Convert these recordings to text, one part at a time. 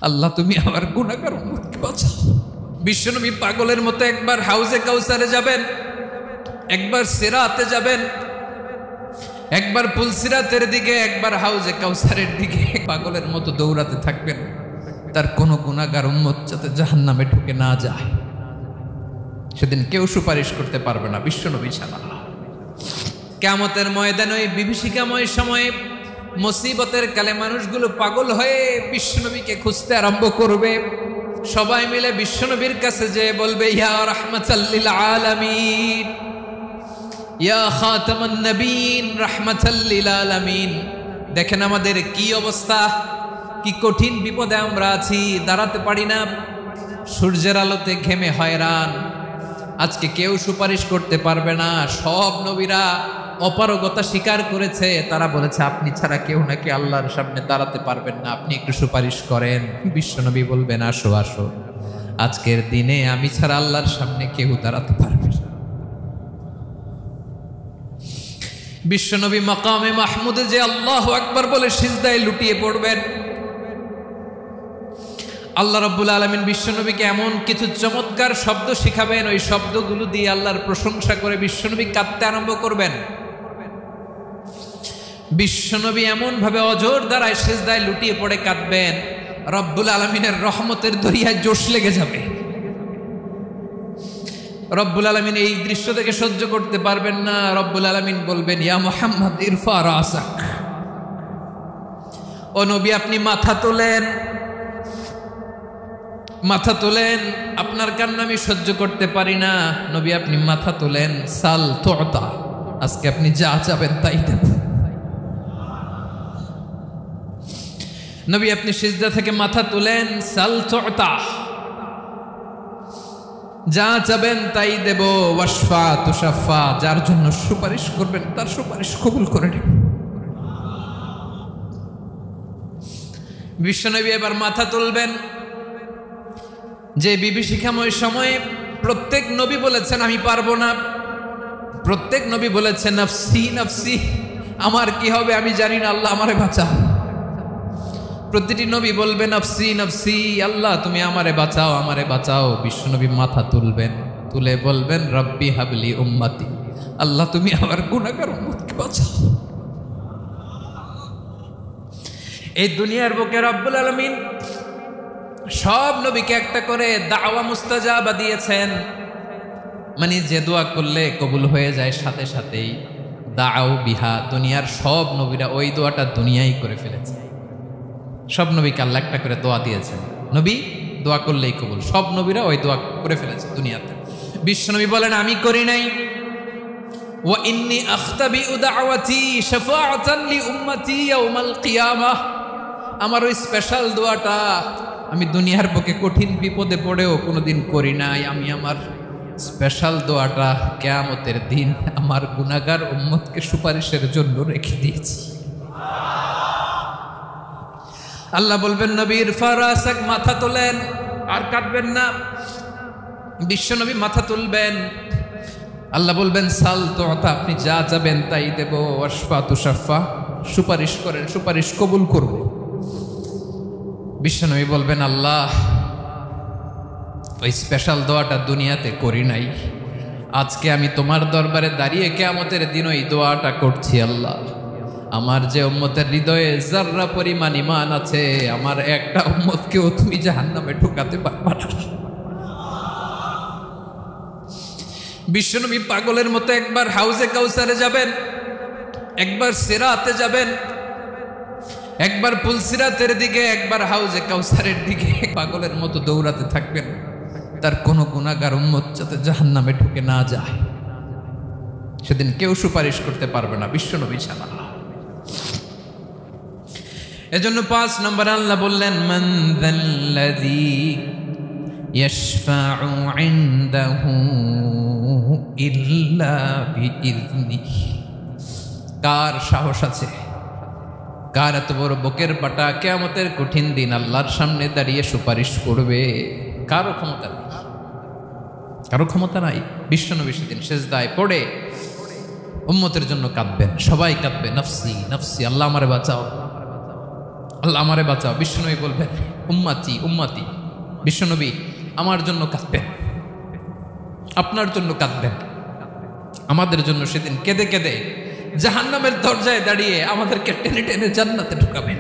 আল্লাহ তুমি আমার গুনাহগার উম্মতকে বাঁচাও। বিশ্বনবী পাগলের মতো একবার হাউজে কাউসারে যাবেন, একবার সিরাতে যাবেন, একবার পুলসিরাতের দিকে, একবার হাউজে কাউসারের দিকে পাগলের মতো দৌড়াতে থাকবেন। তার কোনো গুনাহগার উম্মত যাতে জাহান্নামে ঢুকে না যায়, সেদিন কেউ সুপারিশ করতে পারবে না বিশ্বনবী ছাড়া। কিয়ামতের ময়দানে ওই বিভীষিকাময় সময়ে মুসিবতের কালে মানুষগুলো পাগল হয়ে বিশ্বনবীকে খুঁজতে আরম্ভ করবে। সবাই মিলে বিশ্বনবীর কাছে যেয়ে বলবে, ইয়া রাহমাতাল লিল আলামিন, ইয়া খাতামান নবীন, রাহমাতাল লিল আলামিন। দেখেন আমাদের কি অবস্থা, কি কঠিন বিপদে আমরা আছি, দাঁড়াতে পারি না, সূর্যের আলোতে ঘেমে হয়রান। আজকে কেউ সুপারিশ করতে পারবে না। সব নবীরা অপারগতা স্বীকার করেছে, তারা বলেছে আপনি ছাড়া কেউ নাকি আল্লাহর সামনে দাঁড়াতে পারবেন না, আপনি একটু সুপারিশ করেন। বিশ্বনবী বলবেন, আসো আসো, আজকের দিনে আমি ছাড়া আল্লাহর সামনে কেউ দাঁড়াতে পারবে না। বিশ্বনবী মাকামে মাহমুদে যে আল্লাহু আকবার বলে সিজদায় লুটিয়ে পড়বেন, আল্লাহ রাব্বুল আলামিন বিশ্বনবীকে এমন কিছু চমৎকার শব্দ শিখাবেন, ওই শব্দগুলো দিয়ে আল্লাহর প্রশংসা করে বিশ্বনবী কাঁদতে আরম্ভ করবেন। বিশ্বনবী এমন ভাবে অজর দ্বারায় সিজদায় লুটিয়ে পড়ে কাঁদবেন, রব্বুল আলামিনের রহমতের দরিয়ায় জোশ লেগে যাবে। রব্বুল আলামিন এই দৃশ্য থেকে সহ্য করতে পারবেন না। রব্বুল আলামিন বলবেন, ইয়া মুহাম্মদ ইরফা রাসাক, ও নবী আপনি মাথা তোলেন, মাথা তোলেন, আপনার কান্না আমি সহ্য করতে পারি না। নবী আপনি মাথা তোলেন, সাল তুতা, আজকে আপনি যা চাবেন তাই দেব। নবী আপনি সিজদা থেকে মাথা তুলেন, সাল তুতা, যা চাবেন তাই দেব। ওয়াশফা তুশাফা, যার জন্য সুপারিশ করবেন তার সুপারিশ কবুল করে নেব। বিশ্বনবী এবার মাথা তুলবেন। যে বিভীষিকাময় সময়ে প্রত্যেক নবী বলেছেন আমি পারবো না, প্রত্যেক নবী বলেছেন নফসি নফসি, আমার কি হবে আমি জানি না, আল্লাহ আমারে বাঁচাও। প্রতিটি নবী বলবেন নফসি নফসি, আল্লাহ তুমি আমারে বাঁচাও, আমারে বাঁচাও। বিশ্বনবী মাথা তুলবেন, তুলে বলবেন রব্বি হাবলি উম্মতি, আল্লাহ তুমি আমার গুনাহগার উম্মতকে বাঁচাও। এই দুনিয়ার বুকে রব্বুল আলামিন সব নবীকে একটা করে দাওয়া মুস্তাজাবা দিয়েছেন, মানে যে দোয়া করলে কবুল হয়ে যায় সাথে সাথেই। দাও বিহা, দুনিয়ার সব নবীরা ওই দোয়াটা দুনিয়ায় করে ফেলেছে। সব নবীকে আল্লাহ একটা করে দোয়া দিয়েছেন, নবী দোয়া করলেই কবুল। সব নবীরা ওই দোয়া করে ফেলেছে দুনিয়াতে। বিশ্বনবী বলেন আমি করি নাই। ওয়া ইন্নী আখতাবিউ দাওয়াতি শাফাআতান লি উম্মতি ইয়াউমাল কিয়ামাহ, আমার ওই স্পেশাল দোয়াটা আমি দুনিয়ার বুকে কঠিন বিপদে পড়েও কোনোদিন করি নাই। আমি আমার স্পেশাল দোয়াটা কিয়ামতের দিন আমার গুনাহগার উম্মতকে সুপারিশের জন্য রেখে দিয়েছি। আল্লাহ বলবেন নবী ইরফা রাসাক, মাথা তোলেন, আর কাটবেন না। বিশ্বনবী মাথা তুলবেন, আল্লাহ বলবেন সাল তুতা, আপনি যা চাবেন তাই দেব। ওয়াশফা তুশাফা, সুপারিশ করেন, সুপারিশ কবুল করব। বিশ্বনবী বলবেন আল্লাহ ওই স্পেশাল দোয়াটা দুনিয়াতে করি নাই, আজকে আমি তোমার দরবারে দাঁড়িয়ে কিয়ামতের দিন ওই দোয়াটা করছি। আল্লাহ আমার যে উম্মতের হৃদয়ে যাররা পরিমাণ ঈমান আছে, আমার একটা উম্মতকেও তুমি জাহান্নামে ঢোকাতে পারবা না। বিশ্বনবী পাগলের মতো একবার হাউজে কাউসারে যাবেন, একবার সিরাতে যাবেন, একবার পুলসিরাতের দিকে, একবার হাউজে কাউসারের দিকে পাগলের মতো দৌড়াতে থাকবেন। তার কোনো গুনাহগার উম্মত যাতে জাহান্নামে ঢুকে না যায়, সেদিন কেউ সুপারিশ করতে পারবে না বিশ্বনবী ছাড়া। এজন্য 5 নম্বর আল্লাহ বললেন মান যাল্লাযী ইয়াশফাউ ইনদাহু ইল্লা বিইযনিহি, কার সাহস আছে, কার এত বড় বুকের পাটা কিয়ামতের কঠিন দিন আল্লাহর সামনে দাঁড়িয়ে সুপারিশ করবে? কারো ক্ষমতা নেই, কারো ক্ষমতা নাই। বিশ্বনবী সেদিন সিজদায় পড়ে উম্মতের জন্য কাঁদবেন, সবাই কাঁদবে নফসি নফসি, আল্লাহ আমারে বাঁচাও, আল্লাহ আমারে বাঁচাও। বিশ্বনবী বলবেন উম্মতি উম্মতি। বিশ্বনবী আমার জন্য কাঁদবেন, আপনার জন্য কাঁদবেন, আমাদের জন্য সেদিন কেঁদে কেঁদে জাহান্নামের দরজায় দাঁড়িয়ে আমাদেরকে টেনে টেনে জান্নাতে ঢুকাবেন।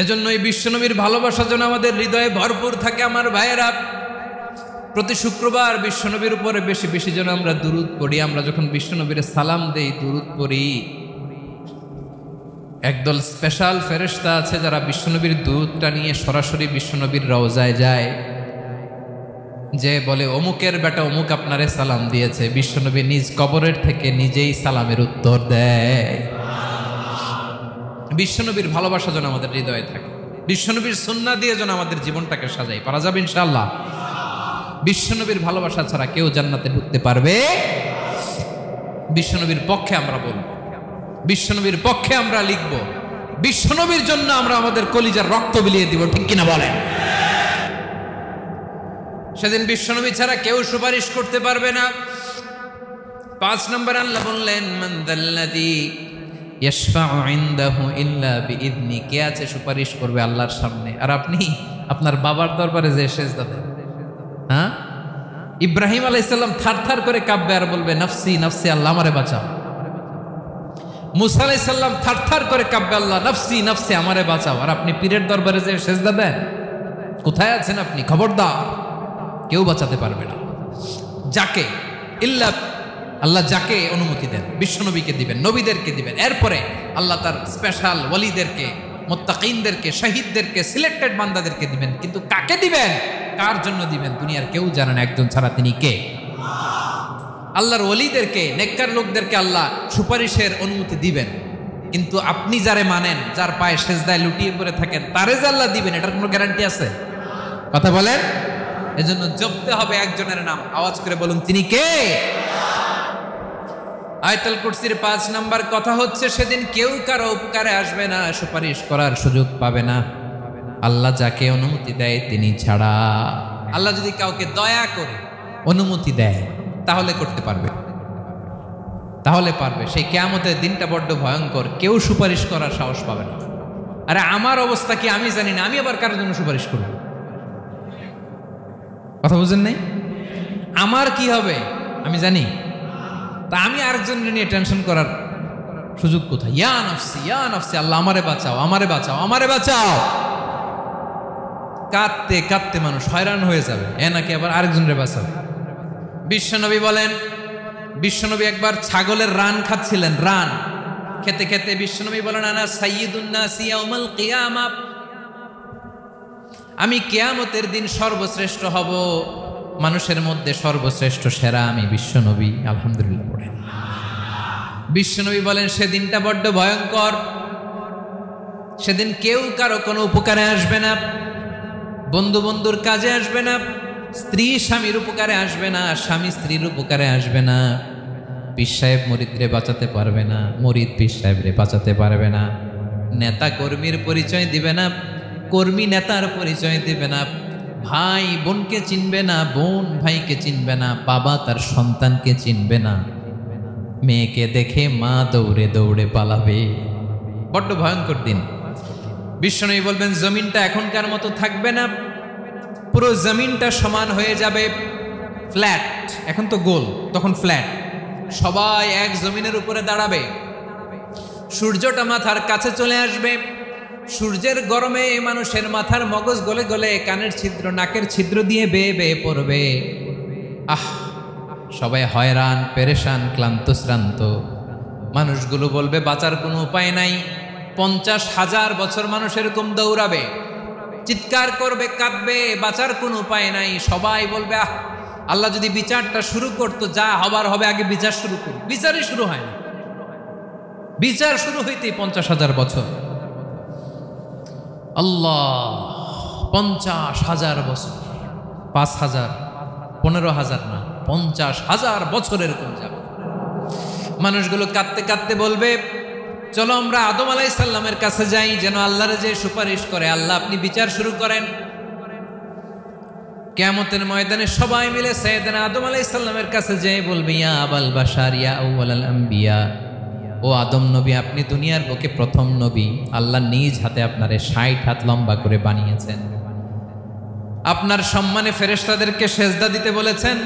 এজন্যই বিশ্বনবীর ভালোবাসা যেন আমাদের হৃদয়ে ভরপুর থাকে। আমার ভাইয়েরা, প্রতি শুক্রবার বিশ্বনবীর উপরে বেশি বেশি যেন আমরা দুরূদ পড়ি। আমরা যখন বিশ্বনবীর সালাম দেই, দুরূদ পড়ি, একদল স্পেশাল ফেরেশতা আছে যারা বিশ্বনবীর দুরূদটা নিয়ে সরাসরি বিশ্বনবীর রওজায় যায়, যে বলে অমুকের বেটা অমুক আপনারে সালাম দিয়েছে। বিশ্বনবী নিজ কবরের থেকে নিজেই সালামের উত্তর দেয়। বিশ্বনবীর ভালোবাসা যেন আমাদের হৃদয়ে থাকে, বিশ্বনবীর সুন্নাহ দিয়ে যেন আমাদের জীবনটাকে সাজাই। পারা যাবে ইনশাআল্লাহ। বিশ্বনবীর ভালোবাসা ছাড়া কেউ জান্নাতে ঢুকতে পারবে। বিশ্বনবীর পক্ষে আমরা বলবো, বিশ্বনবীর পক্ষে আমরা লিখব, বিশ্বনবীর জন্য আমরা আমাদের কলিজার রক্ত বিলিয়ে দিব, ঠিক কিনা বলেন? সেদিন বিশ্বনবী ছাড়া কেউ সুপারিশ করতে পারবে না। 5 নম্বর আল্লাহ বললেন মান যাল্লাযী ইয়াশফাউ ইনদাহু ইল্লা বিইذনি। কে আছে সুপারিশ করবে আল্লাহর সামনে? আর আপনি আপনার বাবার দরবারে যে সেজদা দেন, হ্যাঁ? ইব্রাহিম আলাইহিস সালাম থারথার করে কাঁপবে আর বলবে নাফসি নাফসি, আল্লাহ আমারে বাঁচাও। মুসা আলাইহিস সালাম থারথার করে কাঁপবে, আল্লাহ নাফসি নাফসি, আমারে বাঁচাও। আর আপনি পীরের দরবারে যে সেজদা দেন, কোথায় আছেন আপনি? খবরদার, কেউ বাঁচাতে পারবে না। যাকে ইল্লা আল্লাহ যাকে অনুমতি দেন, বিশ্বনবীকে দিবেন, নবীদেরকে দিবেন। এরপরে আল্লাহ তার স্পেশাল ওয়ালিদেরকে, মুত্তাকিনদেরকে, শহীদদেরকে, সিলেক্টেড বান্দাদেরকে দিবেন। কিন্তু কাকে দিবেন, কার জন্য দিবেন, দুনিয়ার কেউ জানে না, একজন ছাড়া, তিনি কে? আল্লাহর ওয়ালিদেরকে, নেককার লোকদেরকে আল্লাহ সুপারিশের অনুমতি দিবেন। কিন্তু আপনি যারে মানেন, যার পায়ে সেজদায় লুটিয়ে পড়ে থাকেন, তারে যে আল্লাহ দিবেন, এটার কোনো গ্যারান্টি আছে? কথা বলেন। এজন্য জপতে হবে একজনের নাম। আওয়াজ করে বলুন, তিনি কে? আয়াতুল কুরসির 5 নাম্বার কথা হচ্ছে, সেদিন কেউ কারো উপকারে আসবে না, সুপারিশ করার সুযোগ পাবে না, আল্লাহ যাকে অনুমতি দেয় তিনি ছাড়া। আল্লাহ যদি কাউকে দয়া করে অনুমতি দেয় তাহলে করতে পারবে, তাহলে পারবে। সেই কিয়ামতের দিনটা বড্ড ভয়ঙ্কর, কেউ সুপারিশ করার সাহস পাবে না। আরে আমার অবস্থা কি আমি জানি না, আমি আবার কারোর জন্য সুপারিশ করব? কথা বুঝেন নাই? আমার কি হবে আমি জানি, তা আমি আরেকজনের নিয়ে টেনশন করার সুযোগ কোথায়? ইয়া নাফসি ইয়া নাফসি, আল্লাহ আমারে বাঁচাও, আমারে বাঁচাও, আমারে বাঁচাও। কাঁদতে কাঁদতে মানুষ হয়রান হয়ে যাবে, এ নাকি আবার আরেকজনের বাঁচাবে। বিশ্বনবী বলেন, বিশ্বনবী একবার ছাগলের রান খাচ্ছিলেন, রান খেতে খেতে বিশ্বনবী বলেন আনা সাইয়্যিদুন নাসি ইয়াউমাল কিয়ামা, আমি কিয়ামতের দিন সর্বশ্রেষ্ঠ হব, মানুষের মধ্যে সর্বশ্রেষ্ঠ সেরা আমি বিশ্বনবী। আলহামদুলিল্লাহ পড়েন। বিশ্বনবী বলেন সেদিনটা বড্ড ভয়ঙ্কর, সেদিন কেউ কারো কোনো উপকারে আসবে না, বন্ধু বন্ধুর কাজে আসবে না, স্ত্রী স্বামীর উপকারে আসবে না, স্বামী স্ত্রীর উপকারে আসবে না, পীর সাহেব মুরিদরে বাঁচাতে পারবে না, মুরিদ পীর সাহেবরে বাঁচাতে পারবে না, নেতা কর্মীর পরিচয় দিবে না, কর্মী নেতার পরিচয় দিবে না, ভাই বোনকে চিনবে না, বোন ভাইকে চিনবে না, বাবা তার সন্তানকে চিনবে না, মেয়েকে দেখে মা দৌড়ে দৌড়ে পালাবে। বড্ড ভয়ঙ্কর দিন। বিশ্বনবী বলবেন জমিনটা এখনকার মতো থাকবে না, পুরো জমিনটা সমান হয়ে যাবে, ফ্ল্যাট। এখন তো গোল, তখন ফ্ল্যাট। সবাই এক জমিনের উপরে দাঁড়াবে, সূর্যটা মাথার কাছে চলে আসবে, সূর্যের গরমে মানুষের মাথার মগজ গলে গলে কানের ছিদ্র, নাকের ছিদ্র দিয়ে বেয়ে বেয়ে পড়বে। আহ, সবাই হয়রান, পেরেশান, ক্লান্ত শ্রান্ত। মানুষগুলো বলবে বাঁচার কোনো উপায় নাই। 50,000 বছর মানুষ এরকম দৌড়াবে, চিৎকার করবে, কাঁদবে, বাঁচার কোনো উপায় নাই। সবাই বলবে আহ, আল্লাহ যদি বিচারটা শুরু করতো, যা হবার হবে, আগে বিচার শুরু করুন। বিচারই শুরু হয় না, বিচার শুরু হইতেই 50,000 বছর। আল্লাহ, 50,000 বছর, 5,000, 15,000 না, 50,000 বছর এরকম যাবে। মানুষগুলো কাঁদতে কাঁদতে বলবে চলো আমরা আদম আলাইহিস সালামের কাছে যাই, যেন আল্লাহর যে সুপারিশ করে, আল্লাহ আপনি বিচার শুরু করেন। কিয়ামতের ময়দানে সবাই মিলে সাইয়েদনা আদম আলাইহিস সালামের কাছে যেয়ে বলবে ইয়া আবাল বাশার ইয়া আউওয়ালাল আম্বিয়া, ও আদম নবী, আপনি দুনিয়ার বুকে প্রথম নবী। আল্লাহ নিজ হাতে আপনারে 60 হাত লম্বা করে বানিয়েছেন। আপনার সম্মানে ফেরেশতাদেরকে সেজদা দিতে বলেছেন।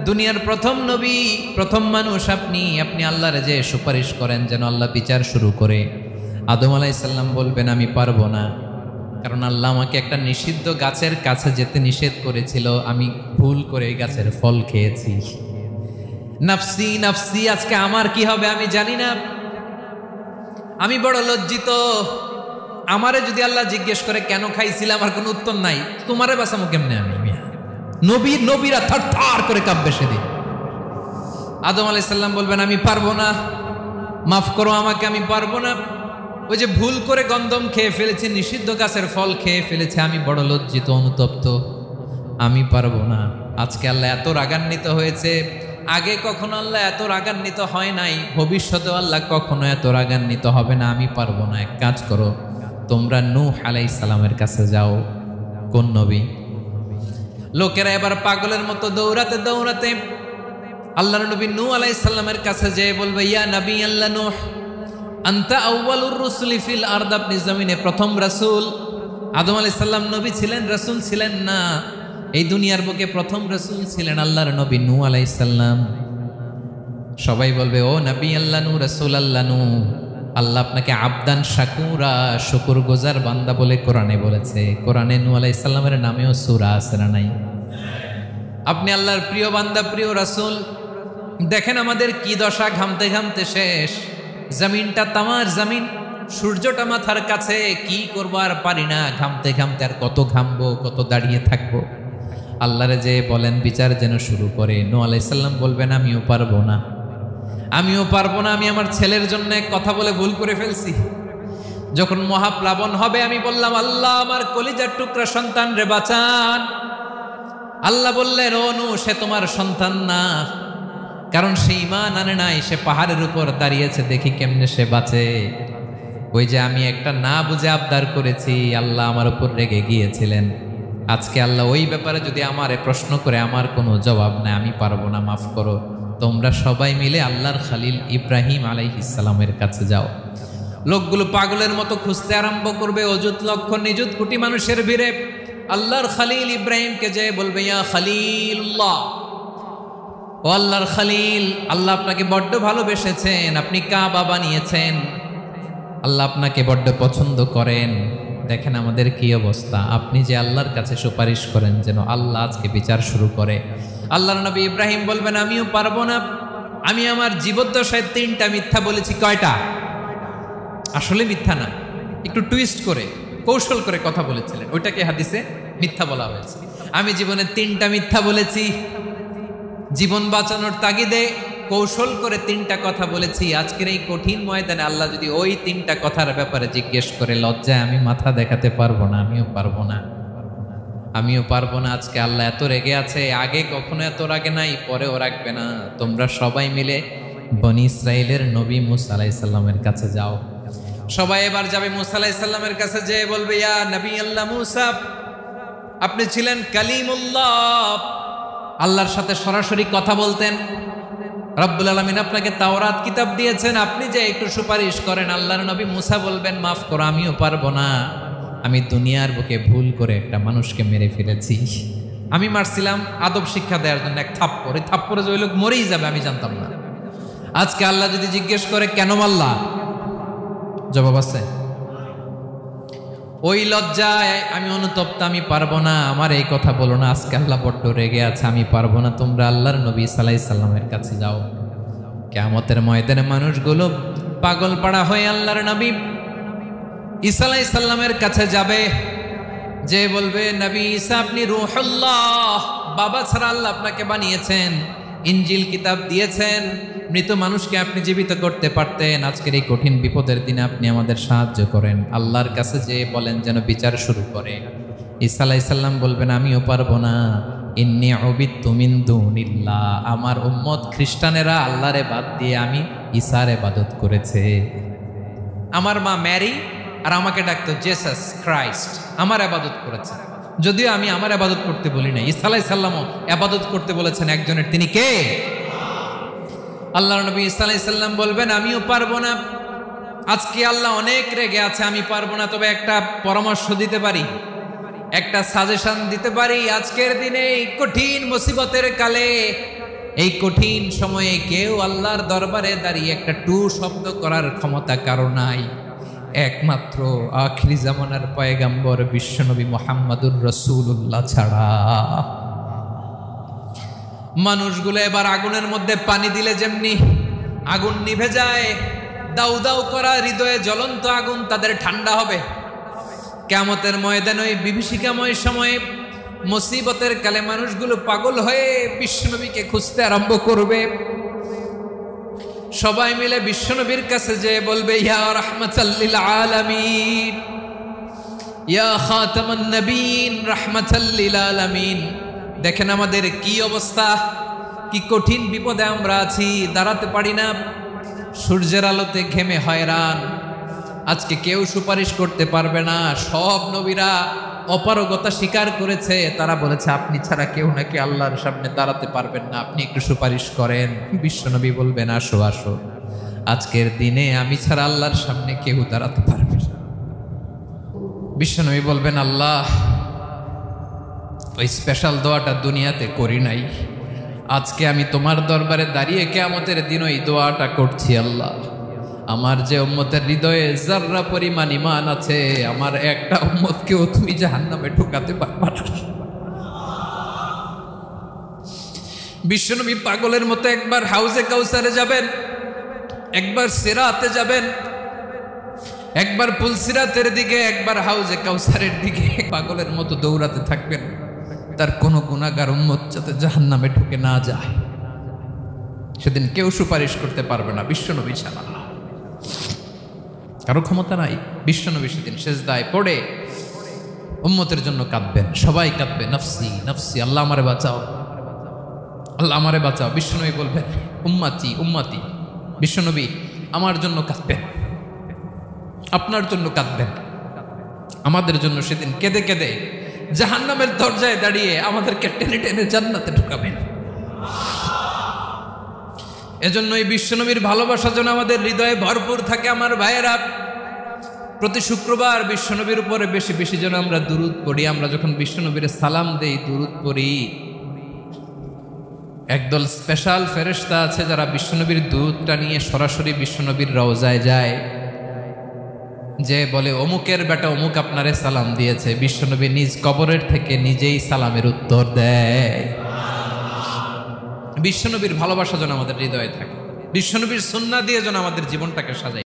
দুনিয়ার প্রথম নবী, প্রথম মানুষ আপনি। আপনি আল্লাহরে যে সুপারিশ করেন যেন আল্লাহ বিচার শুরু করে। আদম আলাইহিস সালাম বলবেন আমি পারবো না, কারণ আল্লাহ আমাকে একটা নিষিদ্ধ গাছের কাছে যেতে নিষেধ করেছিল, আমি ভুল করে এই গাছের ফল খেয়েছি। নাফসি নাফসি, আজকে আমার কি হবে আমি জানি না, আমি বড় লজ্জিত। আমারে যদি আল্লাহ জিজ্ঞেস করে কেন খাইছিলে, আমার কোনো উত্তর নাই। তোমারে বাঁচামো কেমনে আমি? নবীরা থার থার করে কাঁপবে সেদিন। আদম আলাইহিস সালাম বলবেন আমি পারবো না, মাফ করো আমাকে, আমি পারবো না। ওই যে ভুল করে গন্ধম খেয়ে ফেলেছি, নিষিদ্ধ গাছের ফল খেয়ে ফেলেছে, আমি বড় লজ্জিত, অনুতপ্ত, আমি পারবো না। আজকে আল্লাহ এত রাগান্বিত হয়েছে, আগে কখনো আল্লাহ এত রাগান্বিত হয় নাই, ভবিষ্যতেও আল্লাহ কখনো এত রাগান্বিত হবে না। আমি পারবো না। এক কাজ করো, তোমরা নূহ আলাইহিস সালামের কাছে যাও। কোন নবী? লোকেরা এবার পাগলের মতো দৌড়াতে দৌড়াতে আল্লাহর নবী নূহ আলাইহিস সালামের কাছে যেয়ে বলবে, ইয়া নবী আল্লাহ নূহ, আনতা আউয়ালুর রুসুলি ফিল আরদ, আপনি জমিনে প্রথম রাসূল। আদম আলাইহিস সালাম নবী ছিলেন, রাসূল ছিলেন না। এই দুনিয়ার বুকে প্রথম রাসূল ছিলেন আল্লাহর নবী নূহ আলাইহিস সালাম। সবাই বলবে ও নবী আল্লাহ নূহ, রাসূল আল্লাহ নূহ, আল্লাহ আপনাকে আবদান শাকুরা, শুকরগুজার বান্দা বলে কোরআনে বলেছে। কোরআনে নূহ আলাইহিস সালামের নামেও সূরা আছে না নাই? আপনি আল্লাহর প্রিয় বান্দা, প্রিয় রাসূল। দেখেন আমাদের কি দশা, ঘামতে ঘামতে শেষ। জমিনটা তামার জমিন, সূর্যটা মাথার কাছে, কি করবো আর পারি না, ঘামতে ঘামতে আর কত ঘামবো, কত দাঁড়িয়ে থাকবো। আল্লাহরে যে বলেন বিচার যেন শুরু করে। নূহ আলাইহিস সালাম বলবেন আমিও পারবো না, আমিও পারবো না। আমি আমার ছেলের জন্য কথা বলে ভুল করে ফেলছি। যখন মহাপ্লাবন হবে আমি বললাম আল্লাহ আমার কলিজার টুকরা সন্তান রে বাঁচান। আল্লাহ বললেন ও নূহ, সে তোমার সন্তান না, কারণ সে ঈমান আনে নাই, সে পাহাড়ের উপর দাঁড়িয়েছে, দেখি কেমনে সে বাঁচে। ওই যে আমি একটা না বুঝে আবদার করেছি, আল্লাহ আমার উপর রেগে গিয়েছিলেন। আজকে আল্লাহ ওই ব্যাপারে যদি আমারে প্রশ্ন করে, আমার কোনো জবাব নাই, আমি পারবো না, মাফ করো। তোমরা সবাই মিলে আল্লাহর খালিল ইব্রাহিম আলাইহিস সালামের কাছে যাও। লোকগুলো পাগলের মতো খুঁজতে আরম্ভ করবে, অযুত লক্ষ নিযুত কোটি মানুষের ভিড়ে আল্লাহর খালিল ইব্রাহিমকে যে বলবে ইয়া খালিলুল্লাহ, ও আল্লাহর খালিল, আল্লাহ আপনাকে বড্ড ভালোবেসেছেন, আপনি কাবা বানিয়েছেন, আল্লাহ আপনাকে বড্ড পছন্দ করেন। দেখেন আমাদের কি অবস্থা। আপনি যে আল্লাহর কাছে সুপারিশ করেন যেন আল্লাহ আজকে বিচার শুরু করে। আল্লাহর নবী ইব্রাহিম বলবেন আমিও পারবো না, আমি আমার জীবদ্দশায় 3টা মিথ্যা বলেছি। কয়টা? আসলে মিথ্যা না, একটু টুইস্ট করে কৌশল করে কথা বলেছিলেন, ওইটাকে হাদিসে মিথ্যা বলা হয়েছে। আমি জীবনে 3টা মিথ্যা বলেছি, জীবন বাঁচানোর তাগিদে কৌশল করে 3টা কথা বলেছি। আজকের এই কঠিন ময়দানে আল্লাহ যদি ওই 3টা কথার ব্যাপারে জিজ্ঞেস করে, লজ্জায় আমি মাথা দেখাতে পারবো না, আমিও পারবো না, আমিও পারবো না। আজকে আল্লাহ এত রেগে আছে, আগে কখনো এত রাগে নাই, পরেও রাখবে না। তোমরা সবাই মিলে বনি ইসরাইলের নবী মূসা আলাইহিস সালামের কাছে যাও। সবাই এবার যাবে মূসা আলাইহিস সালামের কাছে, যে বলবে ইয়া নবী আল্লাহ মূসা, আপনি ছিলেন কালিমুল্লাহ, আল্লাহর সাথে সরাসরি কথা বলতেন। রব্বুল আলামিন আপনাকে তাওরাত কিতাব দিয়েছেন, আপনি যে একটু সুপারিশ করেন। আল্লাহর নবী মূসা বলবেন মাফ করো, আমিও পারবো না, আমি দুনিয়ার বুকে ভুল করে একটা মানুষকে মেরে ফেলেছি। আমি মারছিলাম আদব শিক্ষা দেওয়ার জন্য এক থাপ্পড়, এই থাপ্পড়ে যে ওই লোক মরেই যাবে আমি জানতাম না। আজকে আল্লাহ যদি জিজ্ঞেস করে কেন মারলা, জবাব আছে? ওই লজ্জায় আমি অনুতপ্ত, আমি পারবো না, আমার এই কথা বলো না। আজকে আল্লাহ বড্ড রেগে আছে, আমি পারবো না। তোমরা আল্লাহর নবী ঈসা আলাইহিস সালামের কাছে যাও। কিয়ামতের ময়দানে মানুষগুলো পাগল পাড়া হয়ে আল্লাহর নবী ঈসা আলাইহিস সালামের কাছে যাবে, যে বলবে নবী ঈসা আপনি রূহুল্লাহ, বাবা ছাড়া আল্লাহ আপনাকে বানিয়েছেন, ইনজিল কিতাব দিয়েছেন, মৃত মানুষকে আপনি জীবিত করতে পারতেন। আজকের এই কঠিন বিপদের দিনে আপনি আমাদের সাহায্য করেন। আল্লাহর কাছে যে বলেন যেন বিচার শুরু করে। ঈসা আলাইহিস সালাম বলবেন আমিও পারবো না, ইন্নী উবিদতু মিন দুনিল্লাহ, আমার উম্মত খ্রিস্টানেরা আল্লাহরে বাদ দিয়ে আমি ঈসার ইবাদত করেছে। আমার মা ম্যারি আর আমাকে ডাকতো জেসাস ক্রাইস্ট, আমার ইবাদত করেছে। যদিও আমি আমার ইবাদত করতে বলি না, ঈসা আলাইহিস সালামও ইবাদত করতে বলেছেন একজনের, তিনি কে? আল্লাহর নবী সাল্লাল্লাহু আলাইহি সাল্লাম বলবেন আমিও পারবো না, আজকে আল্লাহ অনেক রেগে আছে, আমি পারবো না, তবে একটা পরামর্শ দিতে পারি, একটা সাজেশন দিতে পারি। আজকের দিনে এই কঠিন মুসিবতের কালে, এই কঠিন সময়ে কেউ আল্লাহর দরবারে দাঁড়িয়ে একটা টু শব্দ করার ক্ষমতা কারো নাই, একমাত্র আখিরি জামানার পয়গাম্বর বিশ্বনবী মুহাম্মাদুর রাসূলুল্লাহ ছাড়া। মানুষগুলো এবার আগুনের মধ্যে পানি দিলে যেমনি আগুন নিভে যায়, দাউ দাউ করা হৃদয়ে জ্বলন্ত আগুন তাদের ঠান্ডা হবে। কিয়ামতের ময়দানে ওই বিভীষিকাময় সময়ে মুসিবতের কালে মানুষগুলো পাগল হয়ে বিশ্বনবীকে খুঁজতে আরম্ভ করবে। সবাই মিলে বিশ্বনবীর কাছে যেয়ে বলবে ইয়া রাহমাতাল লিল আলামিন, ইয়া খাতামান নবীন, রাহমাতাল লিল আলামিন। দেখেন আমাদের কি অবস্থা, কি কঠিন বিপদে আমরা আছি, দাঁড়াতে পারি না, সূর্যের আলোতে ঘেমে হয়রান। আজকে কেউ সুপারিশ করতে পারবে না, সব নবীরা অপারগতা স্বীকার করেছে, তারা বলেছে আপনি ছাড়া কেউ নাকি আল্লাহর সামনে দাঁড়াতে পারবেন না, আপনি একটু সুপারিশ করেন। বিশ্বনবী বলবেন আসো আসো, আজকের দিনে আমি ছাড়া আল্লাহর সামনে কেউ দাঁড়াতে পারবে না। বিশ্বনবী বলবেন আল্লাহ, ওই স্পেশাল দোয়াটা দুনিয়াতে করি নাই, আজকে আমি তোমার দরবারে দাঁড়িয়ে কিয়ামতের দিন ওই দোয়াটা করছি। আল্লাহ, আমার যে উম্মতের হৃদয়ে যাররা পরিমাণ ঈমান আছে, আমার একটা উম্মতকেও তুমি জাহান্নামে ঢোকাতে পারবা না। বিশ্বনবী পাগলের মতো একবার হাউজে কাউসারে যাবেন, একবার সিরাতে যাবেন, একবার পুলসিরাতের দিকে, একবার হাউজে কাউসারের দিকে পাগলের মতো দৌড়াতে থাকবেন, তার কোনো গুনাহগার উম্মত যাতে জাহান্নামে ঢুকে না যায়। সেদিন কেউ সুপারিশ করতে পারবে না বিশ্বনবী ছাড়া, কারো ক্ষমতা নাই। বিশ্বনবী সেদিন সেজদায় পড়ে উম্মতের জন্য কাঁদবেন, সবাই কাঁদবে নফসি নফসি, আল্লাহ আমারে বাঁচাও, আল্লাহ আমারে বাঁচাও। বিশ্বনবী বলবেন উম্মতি উম্মতি। বিশ্বনবী আমার জন্য কাঁদবেন, আপনার জন্য কাঁদবেন, আমাদের জন্য সেদিন কেঁদে কেঁদে জাহান্নামের দরজায় দাঁড়িয়ে আমাদেরকে টেনে টেনে জান্নাতে ঢুকাবেন। এজন্য এই বিশ্বনবীর ভালোবাসা যেন আমাদের হৃদয়ে ভরপুর থাকে। আমার ভাইয়েরা, প্রতি শুক্রবার বিশ্বনবীর উপরে বেশি বেশি যেন আমরা দুরূদ পড়ি। আমরা যখন বিশ্বনবীর সালাম দেই, দুরূদ পড়ি, একদল স্পেশাল ফেরেশতা আছে যারা বিশ্বনবীর দুরূদটা নিয়ে সরাসরি বিশ্বনবীর রওজায় যায়, যে বলে অমুকের বেটা অমুক আপনারে সালাম দিয়েছে। বিশ্বনবী নিজ কবরের থেকে নিজেই সালামের উত্তর দেয়। বিশ্বনবীর ভালোবাসা যেন আমাদের হৃদয়ে থাকে, বিশ্বনবীর সুন্নাহ দিয়ে যেন আমাদের জীবনটাকে সাজাই।